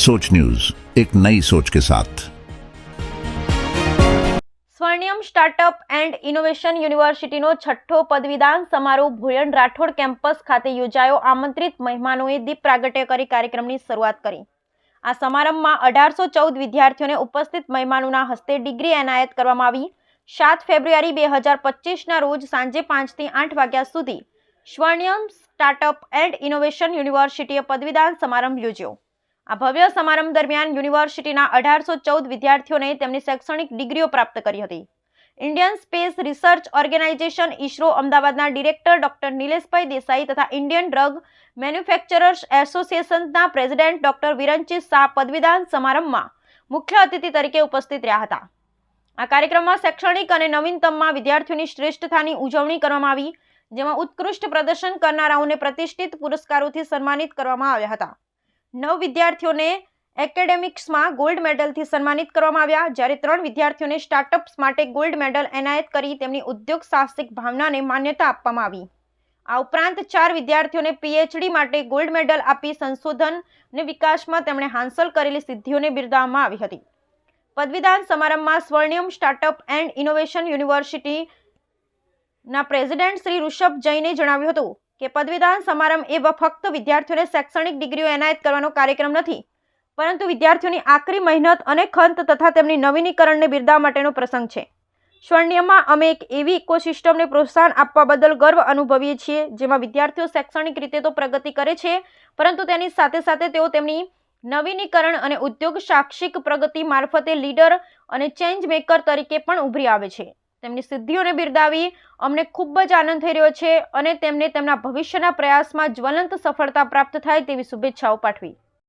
सोच न्यूज, एक नई सोच के साथ। સ્વર્ણિયમ સ્ટાર્ટઅપ એન્ડ ઇનોવેશન યુનિવર્સિટીનો છઠ્ઠો પદવીદાન સમારોહ ભુયણ રાઠોડ કેમ્પસ ખાતે યોજાયો। આમંત્રિત મહેમાનોએ દીપ પ્રાગટ્ય કરી કાર્યક્રમની શરૂઆત કરી। આ સમારંભમાં 1814 વિદ્યાર્થીઓને ઉપસ્થિત મહેમાનોના હસ્તે ડિગ્રી એનાયત કરવામાં આવી। 7 ફેબ્રુઆરી 2025ના રોજ સાંજે 5 થી 8 વાગ્યા સુધી સ્વર્ણિયમ સ્ટાર્ટઅપ એન્ડ ઇનોવેશન યુનિવર્સિટીએ પદવીદાન સમારંભ યોજ્યો। આ ભવ્ય સમારંભ દરમિયાન યુનિવર્સિટીના 1814 વિદ્યાર્થીઓને તેમની શૈક્ષણિક ડિગ્રીઓ પ્રાપ્ત કરી હતી। Indian space research organisation ISRO અમદાવાદના ડિરેક્ટર ડોક્ટર નિલેશભાઈ દેસાઈ તથા ઇન્ડિયન ડ્રગ મેન્યુફેક્ચરર્સ એસોસિએશનના પ્રેસિડેન્ટ ડોક્ટર વિરંચિત શાહ પદવીદાન સમારંભમાં મુખ્ય અતિથિ તરીકે ઉપસ્થિત રહ્યા હતા। આ કાર્યક્રમમાં શૈક્ષણિક અને નવીનતમમાં વિદ્યાર્થીઓની શ્રેષ્ઠતાની ઉજવણી કરવામાં આવી, જેમાં ઉત્કૃષ્ટ પ્રદર્શન કરનારાઓને પ્રતિષ્ઠિત પુરસ્કારોથી સન્માનિત કરવામાં આવ્યા હતા। 9 વિદ્યાર્થીઓને એકેડેમિક્સમાં ગોલ્ડ મેડલથી સન્માનિત કરવામાં આવ્યા, જ્યારે 3 વિદ્યાર્થીઓને સ્ટાર્ટઅપ્સ માટે ગોલ્ડ મેડલ એનાયત કરી તેમની ઉદ્યોગ સાહસિક ભાવનાને માન્યતા આપવામાં આવી। આ ઉપરાંત 4 વિદ્યાર્થીઓને પીએચડી માટે ગોલ્ડ મેડલ આપી સંશોધન અને વિકાસમાં તેમણે હાંસલ કરેલી સિદ્ધિઓને બિરદાવવામાં આવી હતી। પદવીદાન સમારંભમાં સ્વર્ણિયમ સ્ટાર્ટઅપ એન્ડ ઇનોવેશન યુનિવર્સિટીના પ્રેસિડેન્ટ શ્રી ઋષભ જૈને જણાવ્યું હતું કે પદવીદાન સમારંભ એ ફક્ત વિદ્યાર્થીઓને શૈક્ષણિક ડિગ્રીઓ એનાયત કરવાનો કાર્યક્રમ નથી, પરંતુ વિદ્યાર્થીઓની આકરી મહેનત અને ખંત તથા તેમની નવીનીકરણને બિરદાવવા માટેનો પ્રસંગ છે। સ્વર્ણિયમમાં અમે એક એવી ઇકોસિસ્ટમને પ્રોત્સાહન આપવા બદલ ગર્વ અનુભવીએ છીએ, જેમાં વિદ્યાર્થીઓ શૈક્ષણિક રીતે તો પ્રગતિ કરે છે, પરંતુ તેની સાથે સાથે તેઓ તેમની નવીનીકરણ અને ઉદ્યોગ સાહસિક પ્રગતિ મારફતે લીડર અને ચેન્જ મેકર તરીકે પણ ઉભરી આવે છે। તેમની સિદ્ધિઓને બિરદાવી અમને ખૂબ જ આનંદ થઈ રહ્યો છે અને તેમને તેમના ભવિષ્યના પ્રયાસમાં જ્વલંત સફળતા પ્રાપ્ત થાય તેવી શુભેચ્છાઓ પાઠવી।